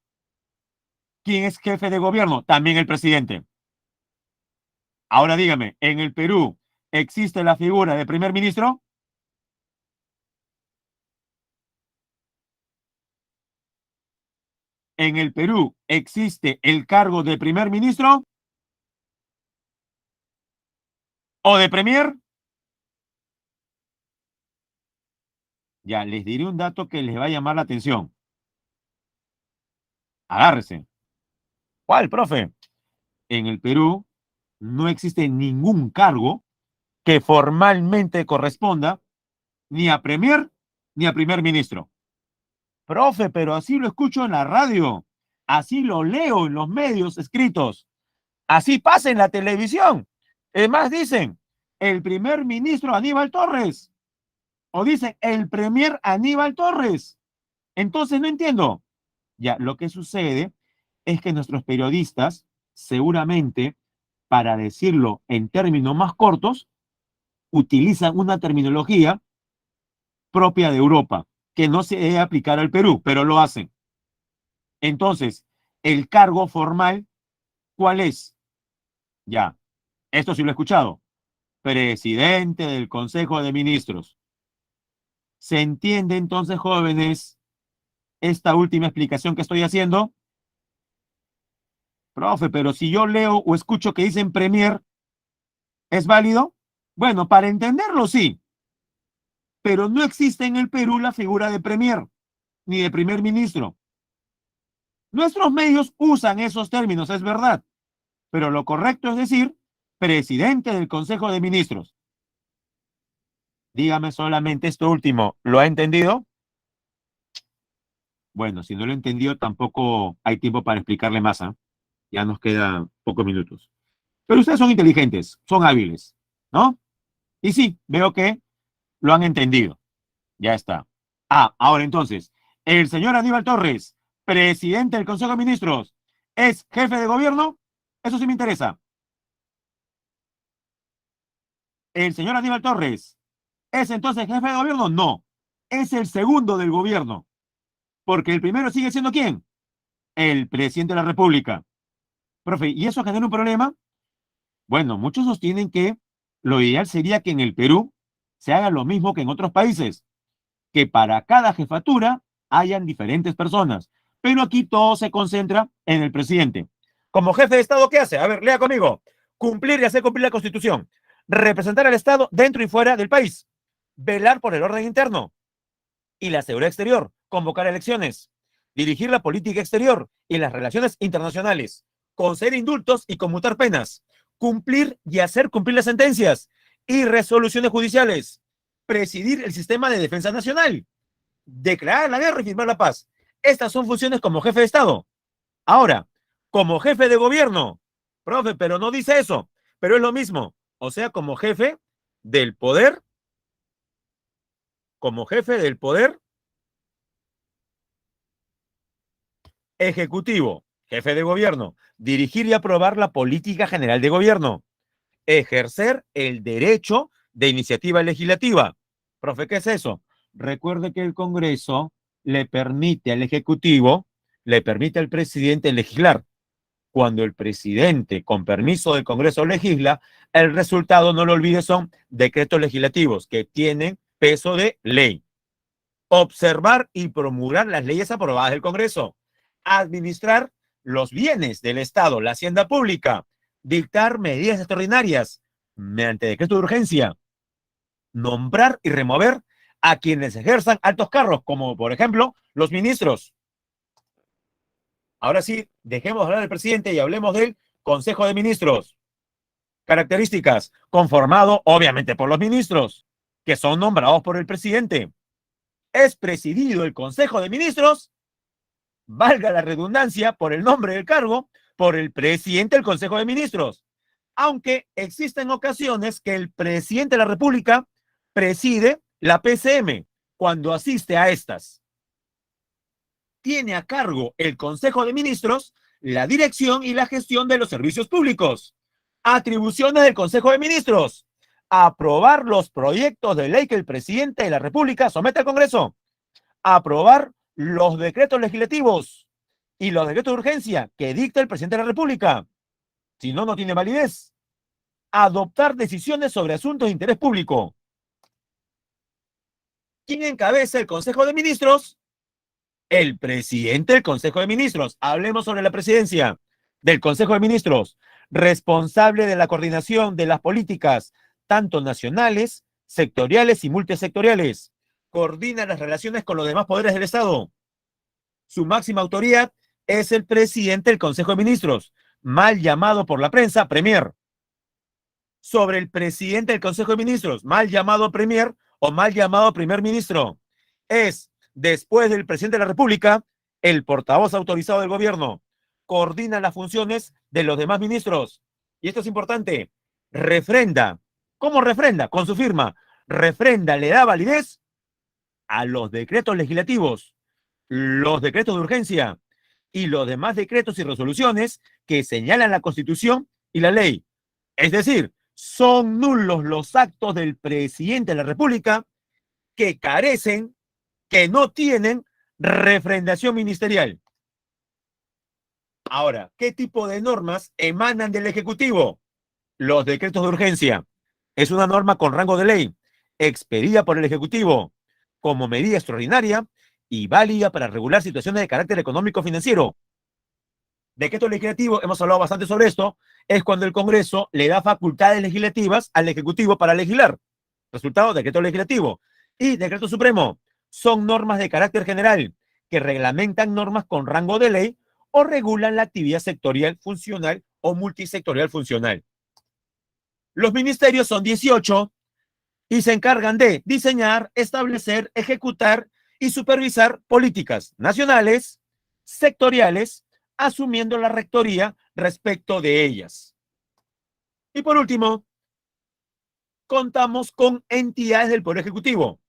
¿Quién es jefe de gobierno? También el presidente. Ahora dígame, ¿en el Perú existe la figura de primer ministro? ¿En el Perú existe el cargo de primer ministro o de premier? Ya, les diré un dato que les va a llamar la atención. Agárrese. ¿Cuál, profe? En el Perú no existe ningún cargo que formalmente corresponda ni a premier ni a primer ministro. Profe, pero así lo escucho en la radio, así lo leo en los medios escritos, así pasa en la televisión. Es más, dicen el primer ministro Aníbal Torres o dicen el premier Aníbal Torres. Entonces no entiendo. Ya, lo que sucede es que nuestros periodistas, seguramente, para decirlo en términos más cortos, utilizan una terminología propia de Europa, que no se debe aplicar al Perú, pero lo hacen. Entonces, el cargo formal, ¿cuál es? Ya, esto sí lo he escuchado. Presidente del Consejo de Ministros. ¿Se entiende entonces, jóvenes, esta última explicación que estoy haciendo? Profe, pero si yo leo o escucho que dicen premier, ¿es válido? Bueno, para entenderlo sí, pero no existe en el Perú la figura de premier ni de primer ministro. Nuestros medios usan esos términos, es verdad, pero lo correcto es decir presidente del Consejo de Ministros. Dígame solamente esto último, ¿lo ha entendido? Bueno, si no lo entendió, tampoco hay tiempo para explicarle más, ¿eh? Ya nos quedan pocos minutos. Pero ustedes son inteligentes, son hábiles, ¿no? Y sí, veo que lo han entendido. Ya está. Ah, ahora entonces, el señor Aníbal Torres, presidente del Consejo de Ministros, ¿es jefe de gobierno? Eso sí me interesa. El señor Aníbal Torres, ¿es entonces jefe de gobierno? No, es el segundo del gobierno, porque el primero sigue siendo ¿quién? El presidente de la República. Profe, ¿y eso genera un problema? Bueno, muchos sostienen que lo ideal sería que en el Perú se haga lo mismo que en otros países, que para cada jefatura hayan diferentes personas, pero aquí todo se concentra en el presidente. Como jefe de Estado, ¿qué hace? A ver, lea conmigo. Cumplir y hacer cumplir la Constitución. Representar al Estado dentro y fuera del país. Velar por el orden interno y la seguridad exterior. Convocar elecciones. Dirigir la política exterior y las relaciones internacionales. Conceder indultos y conmutar penas. Cumplir y hacer cumplir las sentencias y resoluciones judiciales. Presidir el sistema de defensa nacional. Declarar la guerra y firmar la paz. Estas son funciones como jefe de Estado. Ahora, como jefe de gobierno, profe, pero no dice eso, pero es lo mismo. O sea, como jefe del poder ejecutivo, jefe de gobierno, dirigir y aprobar la política general de gobierno, ejercer el derecho de iniciativa legislativa. Profe, ¿qué es eso? Recuerde que el Congreso le permite al Ejecutivo, le permite al presidente legislar. Cuando el presidente, con permiso del Congreso, legisla, el resultado, no lo olvides, son decretos legislativos que tienen peso de ley. Observar y promulgar las leyes aprobadas del Congreso. Administrar los bienes del Estado, la hacienda pública. Dictar medidas extraordinarias mediante decreto de urgencia. Nombrar y remover a quienes ejerzan altos cargos, como por ejemplo los ministros. Ahora sí, dejemos de hablar del presidente y hablemos del Consejo de Ministros. Características: conformado obviamente por los ministros, que son nombrados por el presidente. Es presidido el Consejo de Ministros, valga la redundancia, por el nombre del cargo, por el presidente del Consejo de Ministros. Aunque existen ocasiones que el presidente de la República preside la PCM cuando asiste a estas. Tiene a cargo el Consejo de Ministros la dirección y la gestión de los servicios públicos. Atribuciones del Consejo de Ministros: aprobar los proyectos de ley que el presidente de la República somete al Congreso, aprobar los decretos legislativos y los decretos de urgencia que dicta el presidente de la República. Si no, no tiene validez. Adoptar decisiones sobre asuntos de interés público. ¿Quién encabeza el Consejo de Ministros? El presidente del Consejo de Ministros. Hablemos sobre la presidencia del Consejo de Ministros, responsable de la coordinación de las políticas, tanto nacionales, sectoriales y multisectoriales. Coordina las relaciones con los demás poderes del Estado. Su máxima autoridad es el presidente del Consejo de Ministros, mal llamado por la prensa Premier. Sobre el presidente del Consejo de Ministros, mal llamado Premier o mal llamado Primer Ministro, es, después del presidente de la República, el portavoz autorizado del gobierno. Coordina las funciones de los demás ministros. Y esto es importante. Refrenda. ¿Cómo refrenda? Con su firma. Refrenda, le da validez a los decretos legislativos, los decretos de urgencia y los demás decretos y resoluciones que señalan la Constitución y la ley. Es decir, son nulos los actos del presidente de la República que carecen, que no tienen refrendación ministerial. Ahora, ¿qué tipo de normas emanan del Ejecutivo? Los decretos de urgencia. Es una norma con rango de ley, expedida por el Ejecutivo como medida extraordinaria y válida para regular situaciones de carácter económico-financiero. Decreto legislativo, hemos hablado bastante sobre esto, es cuando el Congreso le da facultades legislativas al Ejecutivo para legislar. Resultado, decreto legislativo. Y decreto supremo son normas de carácter general que reglamentan normas con rango de ley o regulan la actividad sectorial funcional o multisectorial funcional. Los ministerios son 18 y se encargan de diseñar, establecer, ejecutar y supervisar políticas nacionales, sectoriales, asumiendo la rectoría respecto de ellas. Y por último, contamos con entidades del Poder Ejecutivo.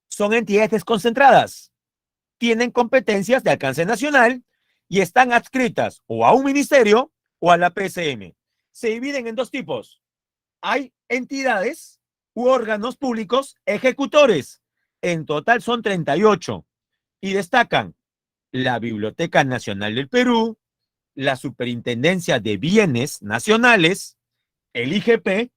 Son entidades desconcentradas, tienen competencias de alcance nacional y están adscritas o a un ministerio o a la PCM. Se dividen en dos tipos. Hay entidades u órganos públicos ejecutores. En total son 38 y destacan la Biblioteca Nacional del Perú, la Superintendencia de Bienes Nacionales, el IGP,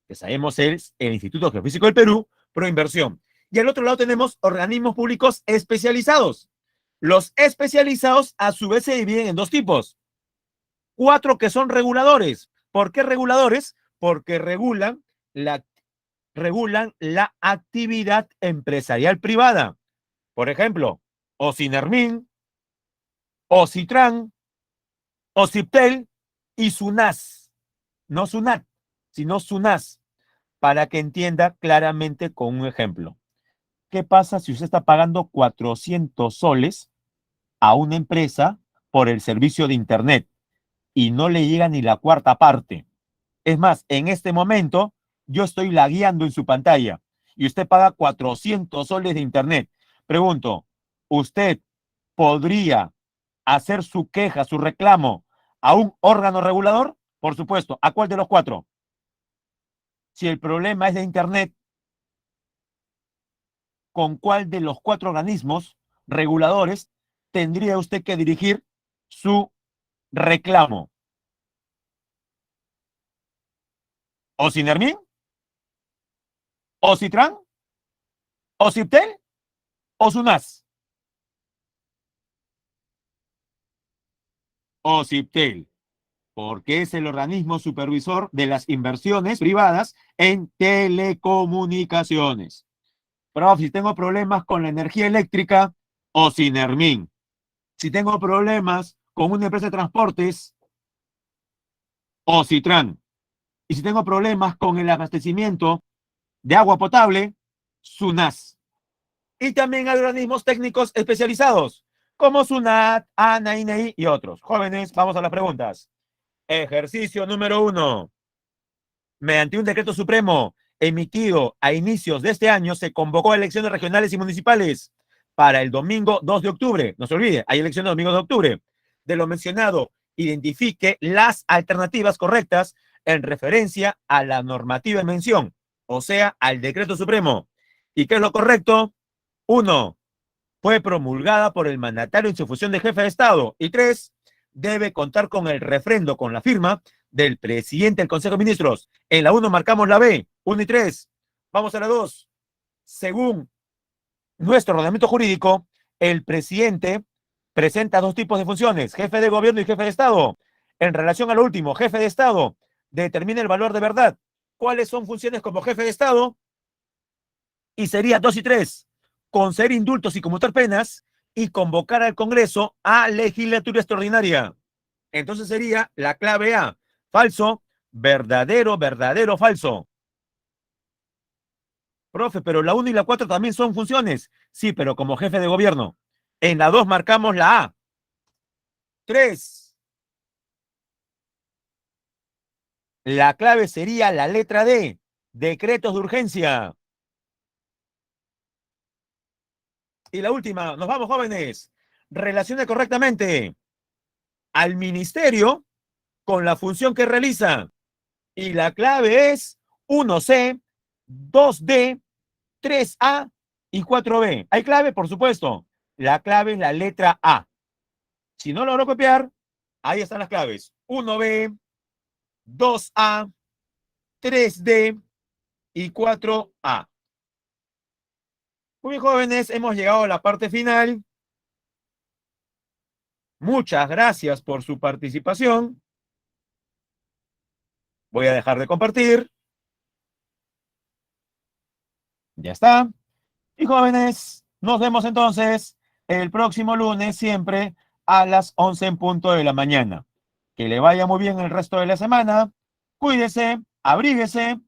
que sabemos es el Instituto Geofísico del Perú, Proinversión. Y al otro lado tenemos organismos públicos especializados. Los especializados a su vez se dividen en dos tipos. 4 que son reguladores, ¿Por qué reguladores? Porque regulan la actividad empresarial privada. Por ejemplo, Ocinermin, Ocitran, Ociptel y SUNAS. No SUNAT, sino SUNAS, para que entienda claramente con un ejemplo. ¿Qué pasa si usted está pagando 400 soles a una empresa por el servicio de Internet y no le llega ni la cuarta parte? Es más, en este momento yo estoy lagueando en su pantalla y usted paga 400 soles de Internet. Pregunto, ¿usted podría hacer su queja, su reclamo a un órgano regulador? Por supuesto. ¿A cuál de los cuatro? Si el problema es de Internet, ¿con cuál de los cuatro organismos reguladores tendría usted que dirigir su reclamo? ¿O Sinermin? ¿O Citran? ¿O Ciptel? ¿O SUNAS? ¿O Ciptel? Porque es el organismo supervisor de las inversiones privadas en telecomunicaciones. Prof, si tengo problemas con la energía eléctrica, o Sinermin. Si tengo problemas con una empresa de transportes, o Citran. Y si tengo problemas con el abastecimiento de agua potable, SUNAS. Y también hay organismos técnicos especializados, como SUNAT, ANA, INEI y otros. Jóvenes, vamos a las preguntas. Ejercicio número 1. Mediante un decreto supremo emitido a inicios de este año, se convocó a elecciones regionales y municipales para el domingo 2 de octubre. No se olvide, hay elecciones el domingo 2 de octubre. De lo mencionado, identifique las alternativas correctas en referencia a la normativa en mención, o sea, al decreto supremo. ¿Y qué es lo correcto? 1. Fue promulgada por el mandatario en su función de jefe de Estado. Y 3. Debe contar con el refrendo, con la firma del presidente del Consejo de Ministros. En la 1 marcamos la B, 1 y 3. Vamos a la 2. Según nuestro ordenamiento jurídico, el presidente presenta dos tipos de funciones, jefe de gobierno y jefe de Estado. En relación a lo último, jefe de Estado, determina el valor de verdad. ¿Cuáles son funciones como jefe de Estado? Y sería 2 y 3. Conceder indultos y conmutar penas y convocar al Congreso a legislatura extraordinaria. Entonces sería la clave A, falso, verdadero, verdadero, falso. Profe, pero la 1 y la 4 también son funciones. Sí, pero como jefe de gobierno. En la 2 marcamos la A. 3. La clave sería la letra D, decretos de urgencia. Y la última, nos vamos, jóvenes. Relacione correctamente al ministerio con la función que realiza. Y la clave es 1C, 2D, 3A y 4B. ¿Hay clave? Por supuesto. La clave es la letra A. Si no logro copiar, ahí están las claves. 1B, 2A, 3D y 4A. Muy bien, jóvenes, hemos llegado a la parte final. Muchas gracias por su participación. Voy a dejar de compartir. Ya está. Y jóvenes, nos vemos entonces el próximo lunes, siempre a las 11 en punto de la mañana. Que le vaya muy bien el resto de la semana. Cuídese, abríguese.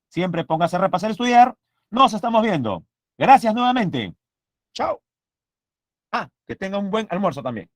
Siempre póngase a repasar, estudiar. Nos estamos viendo. Gracias nuevamente. Chao. Ah, que tenga un buen almuerzo también.